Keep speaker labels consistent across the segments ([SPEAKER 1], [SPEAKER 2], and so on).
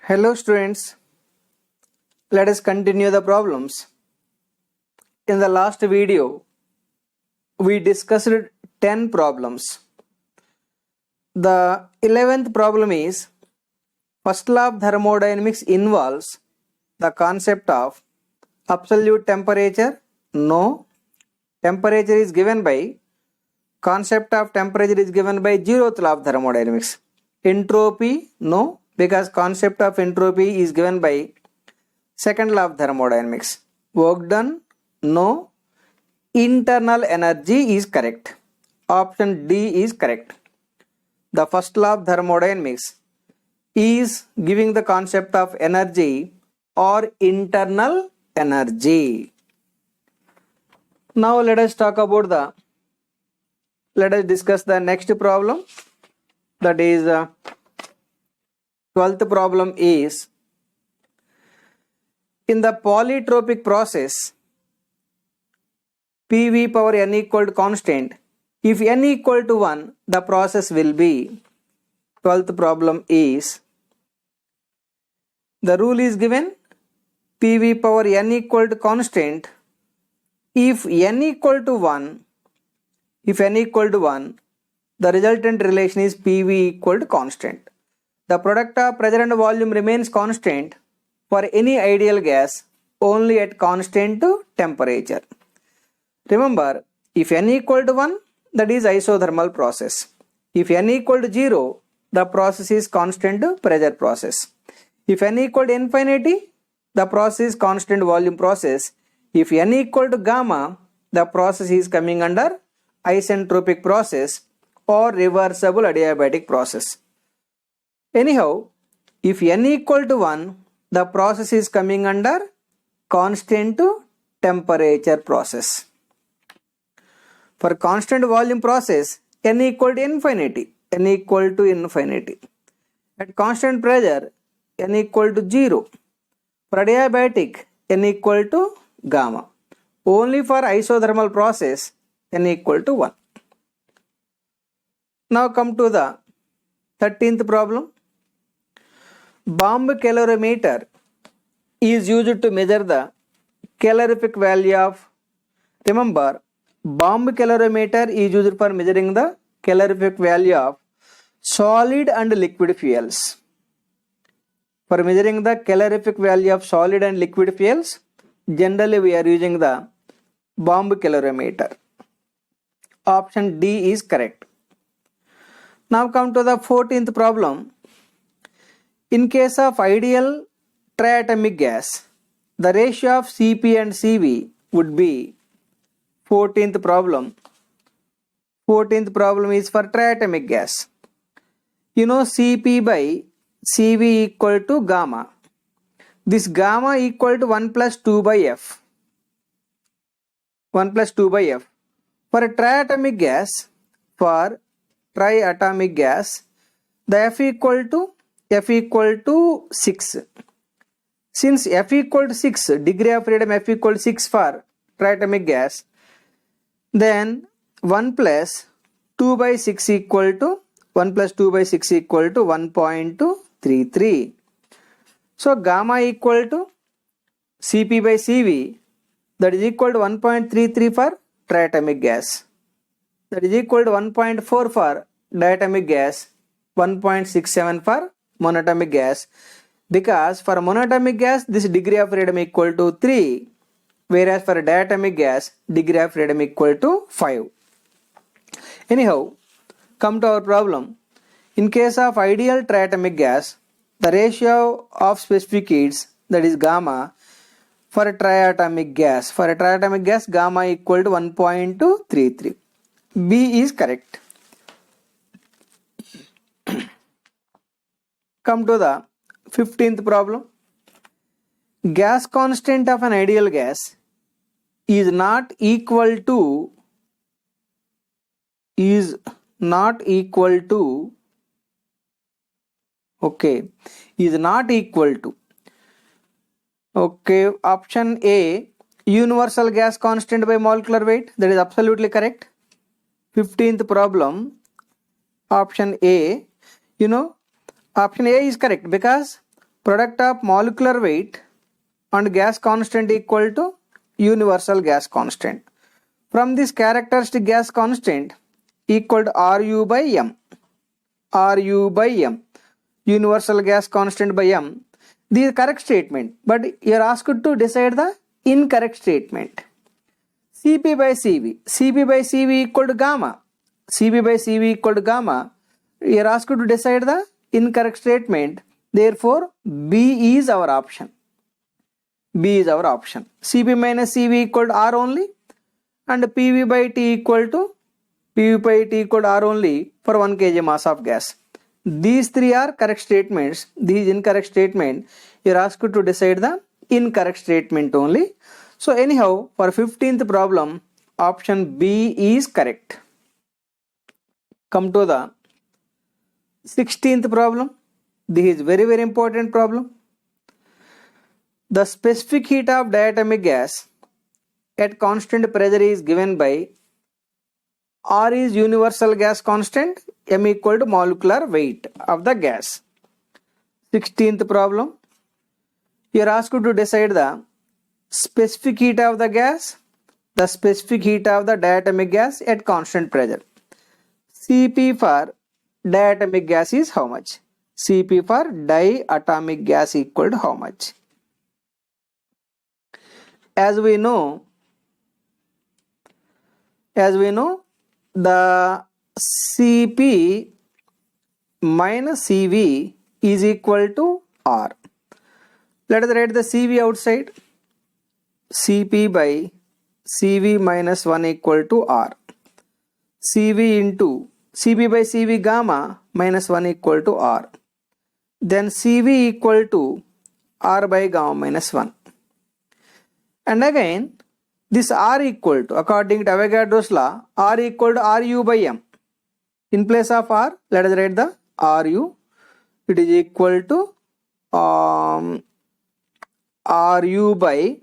[SPEAKER 1] Hello students, let us continue the problems. In the last video, we discussed 10 problems. The 11th problem is, first law of thermodynamics involves the concept of absolute temperature. No. Temperature is given by, concept of temperature is given by 0th law of thermodynamics. Entropy, no, because concept of entropy is given by second law of thermodynamics. Work done, no. Internal energy is correct. Option D is correct. The first law of thermodynamics is giving the concept of energy or internal energy. Now let us discuss the next problem. That is 12th problem is, in the polytropic process, PV power n equal to constant. If n equal to 1, the process will be. 12th problem is, the rule is given, PV power n equal to constant. If n equal to 1, the resultant relation is PV equal to constant. The product of pressure and volume remains constant for any ideal gas only at constant temperature. Remember, if n equal to 1, that is isothermal process. If n equal to 0, the process is constant pressure process. If n equal to infinity, the process is constant volume process. If n equal to gamma, the process is coming under isentropic process or reversible adiabatic process. Anyhow, if n equal to 1, the process is coming under constant temperature process. For constant volume process, n equal to infinity. At constant pressure, n equal to 0. For adiabatic, n equal to gamma. Only for isothermal process, n equal to 1. Now come to the 13th problem. Bomb calorimeter is used to measure the calorific value of, remember, bomb calorimeter is used for measuring the calorific value of solid and liquid fuels. For measuring the calorific value of solid and liquid fuels, generally we are using the bomb calorimeter. Option D is correct. Now come to the 14th problem. In case of ideal triatomic gas, the ratio of Cp and Cv would be 14th problem. 14th problem is for triatomic gas. You know Cp by Cv equal to gamma. This gamma equal to 1 plus 2 by F. 1 plus 2 by F. For a triatomic gas, the F equal to 6. Since F equal to 6, degree of freedom F equal to 6 for triatomic gas, then 1 plus 2 by 6 equal to 1.33. So gamma equal to Cp by Cv, that is equal to 1.33 for triatomic gas. That is equal to 1.4 for diatomic gas, 1.67 for monatomic gas. Because for monatomic gas, this degree of freedom equal to 3, whereas for diatomic gas, degree of freedom equal to 5. Anyhow, come to our problem. In case of ideal triatomic gas, the ratio of specific heats, that is gamma, for a triatomic gas, gamma equal to 1.33. B is correct. Come to the 15th problem. Gas constant of an ideal gas is not equal to option A, universal gas constant by molecular weight. That is absolutely correct. 15th problem, option A, option A is correct because Product of molecular weight and gas constant equal to universal gas constant. From this characteristic gas constant equal to Ru by m. Ru by m. Universal gas constant by m. This is correct statement, but you are asked to decide the incorrect statement. Cp by Cv. Cp by Cv equal to gamma. Cp by Cv equal to gamma. You are asked to decide the incorrect statement. Therefore, B is our option. B is our option. Cp minus Cv equal to R only, and Pv by T equal to R only for 1 kg mass of gas. These three are correct statements. These incorrect statement, you are asked to decide the incorrect statement only. So anyhow, for 15th problem, option B is correct. Come to the 16th problem. This is very important problem. The specific heat of diatomic gas at constant pressure is given by R is universal gas constant, m equal to molecular weight of the gas. 16th problem. You are asked to decide the specific heat of the gas, the specific heat of the diatomic gas at constant pressure. Cp for diatomic gas is how much? Cp for diatomic gas equal to how much? As we know, the Cp minus Cv is equal to R. Let us write the Cv outside. Cp by Cv minus 1 equal to R. Cv into Cp by Cv gamma minus 1 equal to R. Then Cv equal to R by gamma minus 1. And again, this R equal to, according to Avogadro's law, R equal to Ru by m. In place of R, let us write the Ru. It is equal to Ru by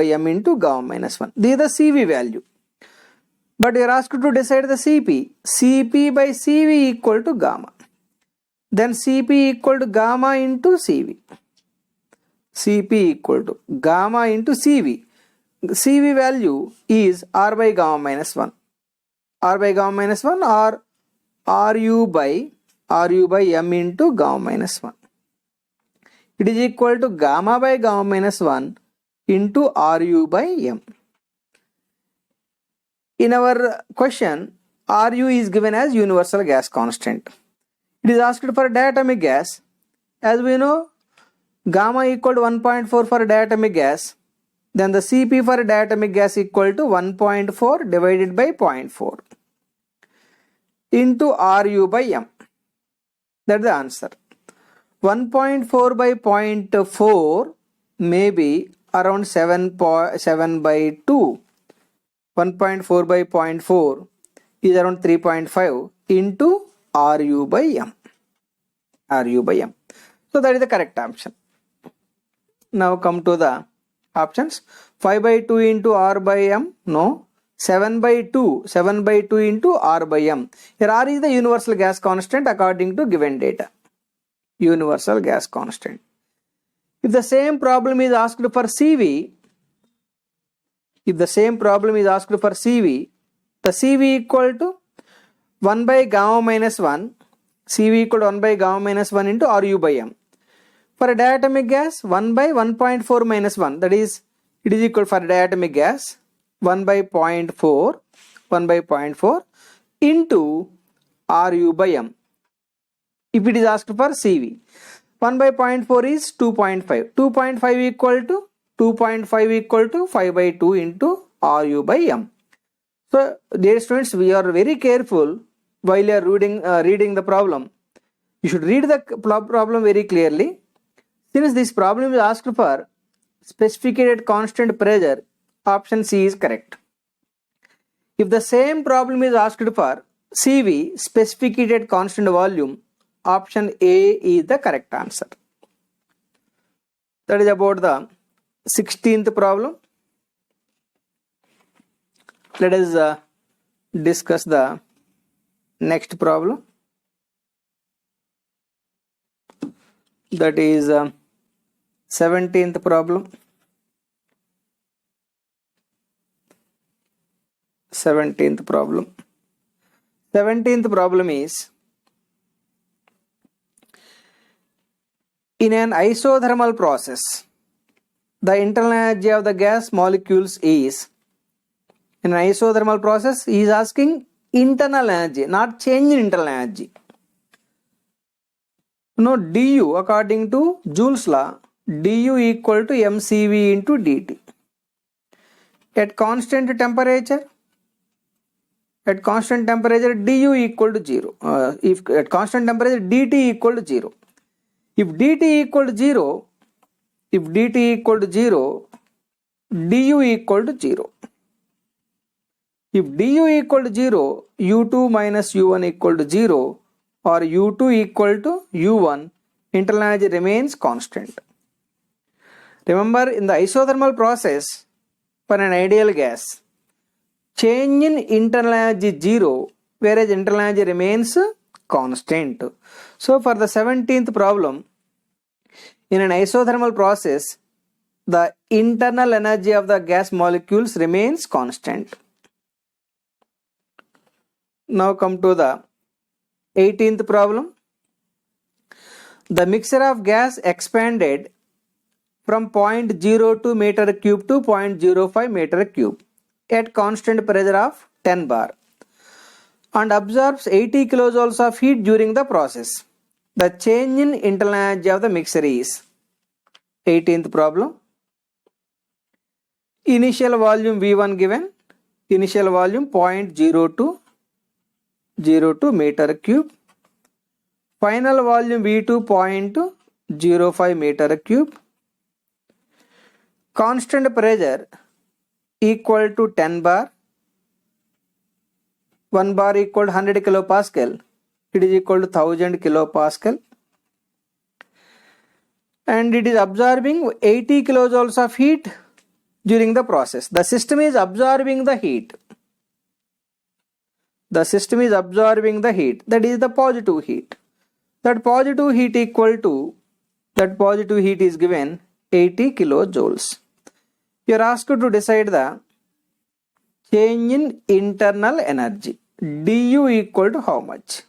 [SPEAKER 1] m into gamma minus 1. This is the Cv value. But you are asked to decide the Cp. Cp by Cv equal to gamma. Then Cp equal to gamma into Cv. Cp equal to gamma into Cv. Cv value is R by gamma minus 1. R by gamma minus 1 or Ru by m into gamma minus 1. It is equal to gamma by gamma minus 1 into Ru by m. In our question, Ru is given as universal gas constant. It is asked for diatomic gas. As we know, gamma equal to 1.4 for diatomic gas. Then the Cp for diatomic gas equal to 1.4 divided by 0.4 into Ru by m. That is the answer. 1.4 by 0.4 may be around 7 by 2. 1.4 by 0.4 is around 3.5 into Ru by m. Ru by m. So that is the correct option. Now come to the options. 5 by 2 into R by m. No. 7 by 2 into R by m. Here R is the universal gas constant according to given data. Universal gas constant. If the same problem is asked for Cv, the Cv equal to 1 by gamma minus 1, Cv equal to 1 by gamma minus 1 into Ru by m. For a diatomic gas, 1 by 1.4 minus 1, that is, it is equal for diatomic gas, 1 by 0.4 into Ru by m. If it is asked for Cv, 1 by 0.4 is 2.5. 2.5 equal to 5 by 2 into Ru by m. So, dear students, we are very careful while you are reading the problem. You should read the problem very clearly. Since this problem is asked for specified constant pressure, option C is correct. If the same problem is asked for Cv, specified constant volume, option A is the correct answer. That is about the 16th problem. Let us discuss the next problem. That is 17th problem. 17th problem. 17th problem is, in an isothermal process, the internal energy of the gas molecules is, in an isothermal process, he is asking internal energy, not change in internal energy. Now du, according to Joule's law, du equal to mcv into dt. At constant temperature, du equal to 0. If at constant temperature, dt equal to 0. If dt equal to 0, du equal to 0. If du equal to 0, u2 minus u1 equal to 0, or u2 equal to u1, internal energy remains constant. Remember, in the isothermal process, for an ideal gas, change in internal energy is 0, whereas internal energy remains constant. So for the 17th problem, in an isothermal process, the internal energy of the gas molecules remains constant. Now come to the 18th problem. The mixture of gas expanded from 0.02 meter cube to 0.05 meter cube at constant pressure of 10 bar and absorbs 80 kilojoules of heat during the process. The change in internal energy of the mixture is, 18th problem. Initial volume V1 given, initial volume 0.02 meter cube, final volume V2 0.05 meter cube, constant pressure equal to 10 bar, 1 bar equal to 100 kilopascal, it is equal to 1000 kilopascal, and it is absorbing 80 kilojoules of heat during the process. The system is absorbing the heat. The system is absorbing the heat, that is the positive heat. That positive heat is given 80 kilojoules. You are asked to decide the change in internal energy. du equal to how much?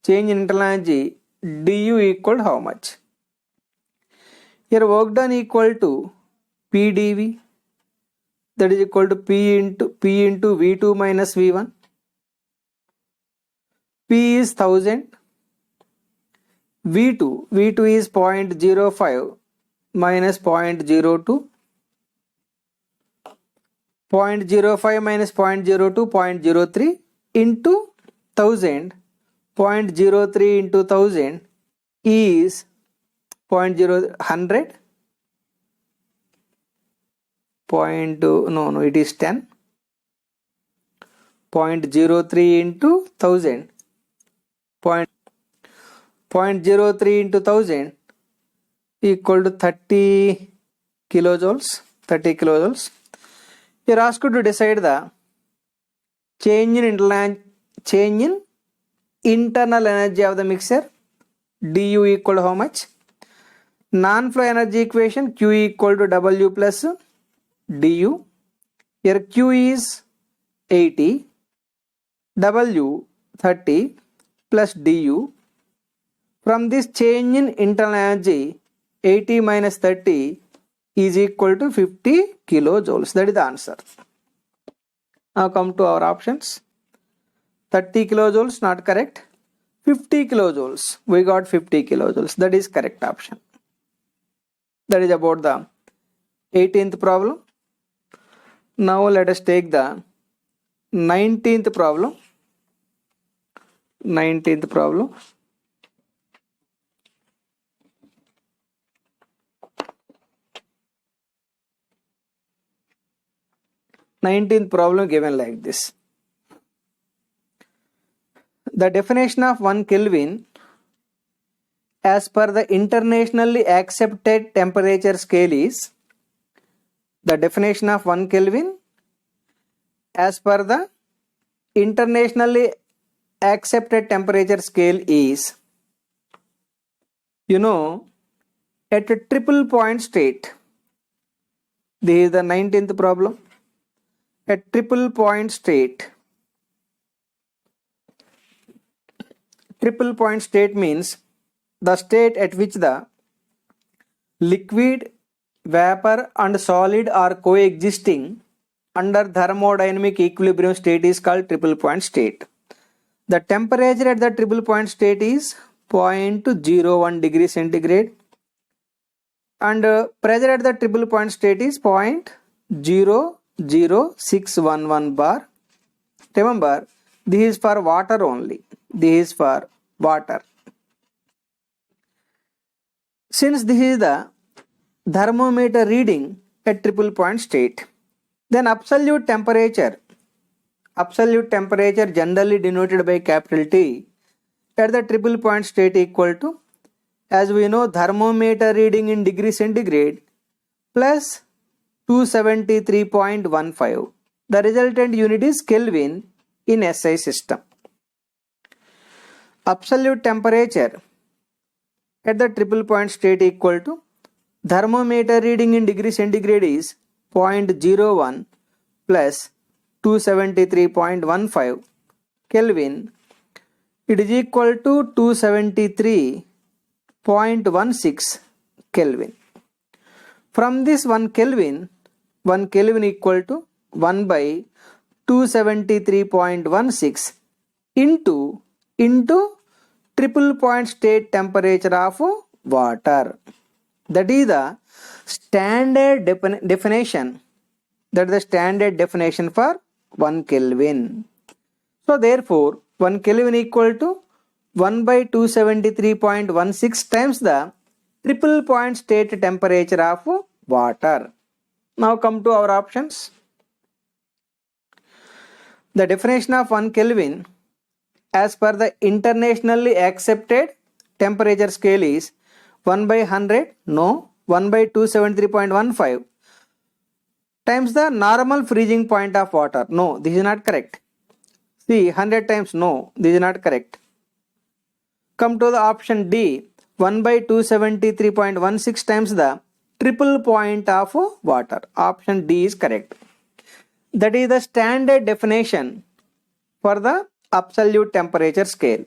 [SPEAKER 1] Change in internal energy, du equal to how much? Here work done equal to pdv, that is equal to p into v2 minus v1. P is 1000, v2 is 0.05 minus 0.02, 0.05 minus 0.02, 0.03 into 1000, 0.03 into 1000 is 100, it is 10, 0.03 into 1000, 0.03 into 1000 equal to 30 kilojoules. You are asked to decide the change in internal energy of the mixture. du equal to how much? Non-flow energy equation, Q equal to W plus du. Here Q is 80, W 30 plus du. From this change in internal energy, 80 minus 30 is equal to 50 kilojoules. That is the answer. Now come to our options. 30 kilojoules not correct. 50 kilojoules. We got 50 kilojoules. That is correct option. That is about the 18th problem. Now let us take the 19th problem. 19th problem. Nineteenth problem given like this. The definition of 1 Kelvin as per the internationally accepted temperature scale is, the definition of 1 Kelvin as per the internationally accepted temperature scale is You know, at a triple point state, this is the 19th problem. At triple point state means the state at which the liquid, vapor and solid are coexisting under thermodynamic equilibrium state is called triple point state. The temperature at the triple point state is 0.01 degree centigrade and pressure at the triple point state is 0.00611 bar. Remember, this is for water only. This is for water. Since this is the thermometer reading at triple point state, then absolute temperature generally denoted by capital T at the triple point state equal to, as we know, thermometer reading in degree centigrade plus 273.15. The resultant unit is Kelvin in SI system. Absolute temperature at the triple point state equal to thermometer reading in degree centigrade is 0.01 plus 273.15 Kelvin. It is equal to 273.16 Kelvin. From this 1 Kelvin equal to 1 by 273.16 into triple point state temperature of water. That is the standard definition. That is the standard definition for 1 Kelvin. So therefore 1 Kelvin equal to 1 by 273.16 times the triple point state temperature of water. Now come to our options. The definition of 1 Kelvin as per the internationally accepted temperature scale is 1 by 100, no, 1 by 273.15 times the normal freezing point of water. No, this is not correct. See, 100 times, no, this is not correct. Come to the option D, 1 by 273.16 times the triple point of water. Option D is correct. That is the standard definition for the absolute temperature scale.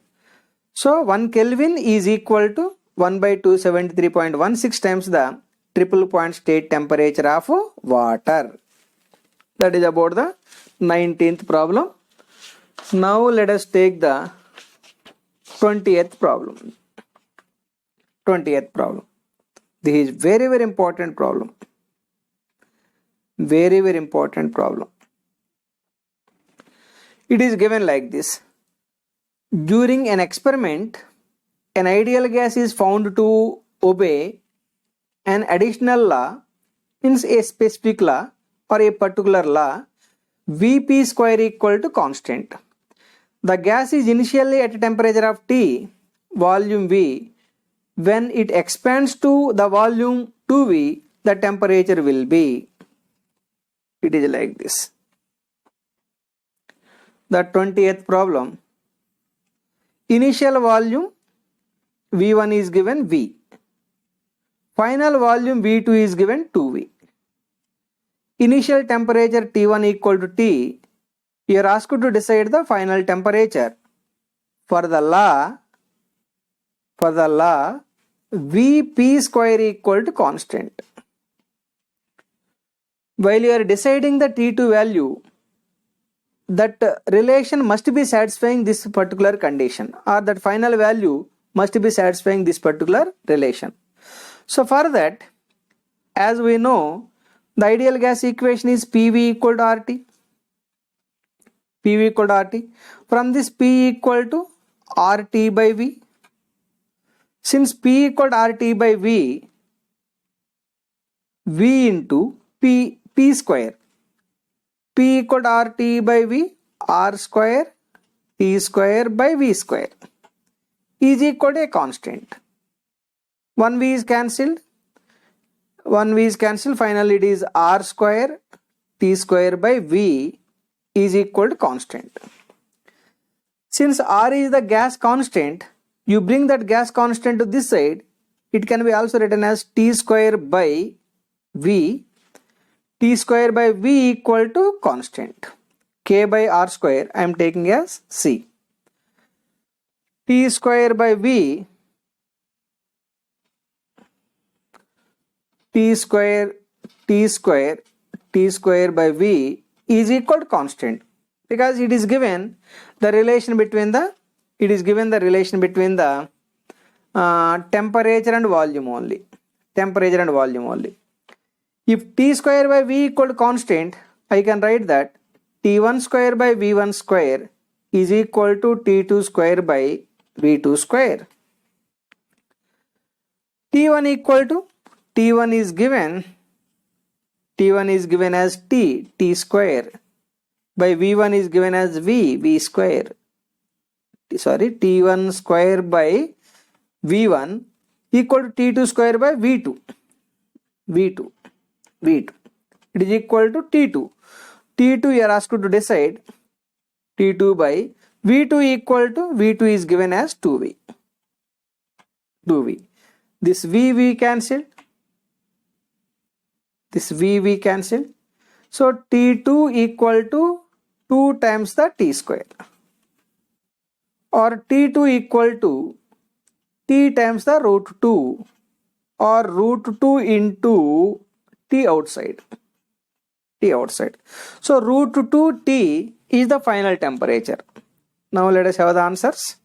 [SPEAKER 1] So 1 Kelvin is equal to 1 by 273.16 times the triple point state temperature of water. That is about the 19th problem. Now let us take the 20th problem. 20th problem. This is very important problem. Very important problem. It is given like this. During an experiment, an ideal gas is found to obey an additional law, means a specific law or a particular law, Vp square equal to constant. The gas is initially at a temperature of T, volume V. When it expands to the volume 2V, the temperature will be. It is like this. The 20th problem. Initial volume V1 is given V. Final volume V2 is given 2V. Initial temperature T1 equal to T. You are asked to decide the final temperature. For the law, Vp square equal to constant. While you are deciding the T2 value, that relation must be satisfying this particular condition, or that final value must be satisfying this particular relation. So for that, as we know, the ideal gas equation is PV equal to RT. PV equal to RT. From this P equal to RT by V. Since P equal to RT by V, V into P square. P equal to RT by V, R square, T square by V square is equal to a constant. One V is cancelled. Finally it is R square, T square by V is equal to constant. Since R is the gas constant, you bring that gas constant to this side, it can be also written as T square by V. T square by V equal to constant. K by R square I am taking as C. T square by V, T square by V is equal to constant, because it is given the relation between the temperature and volume only. If T square by V equal to constant, I can write that T1 square by V1 square is equal to T2 square by V2 square. T1 is given as T square by V1 is given as V square. T1 square by V1 equal to T2 square by V2. It is equal to T2. T2 you are asked to decide. T2 by V2 equal to V2 is given as 2V. This V cancelled. So T2 equal to 2 times the T square, or T2 equal to T times the root 2, or root 2 into T outside. So root 2 T is the final temperature. Now let us have the answers.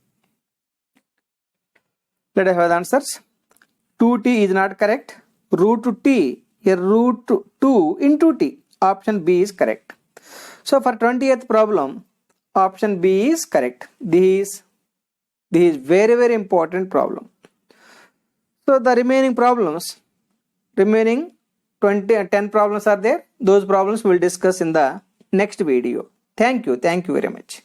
[SPEAKER 1] 2T is not correct. Root T, root 2 into T. Option B is correct. So for 20th problem, option B is correct. This is very important problem. So the remaining 10 problems are there. Those problems we will discuss in the next video. Thank you very much.